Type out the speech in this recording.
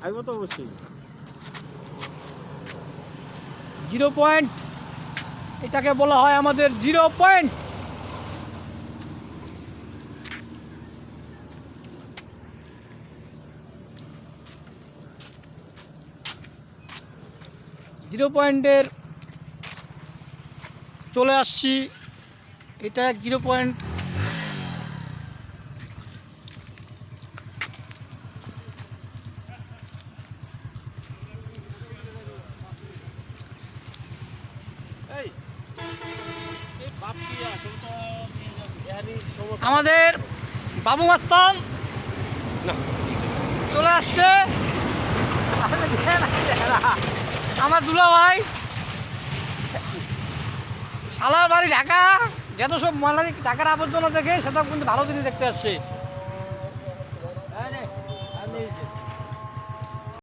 আসবো তো অবশ্যই। 0 পয়েন্ট, এটাকে বলা হয় আমাদের 0 পয়েন্ট। জিরো পয়েন্টের চলে আসছি, এটা 0 পয়েন্ট। আমাদের বাবু মাস্তান চলে আসছে, আমার দুলা ভাই। শালার বাড়ি ঢাকা, যত সব মালারি ঢাকার আবর্জনা দেখে সেসব কিন্তু ভালো জিনিস দেখতে আসছে।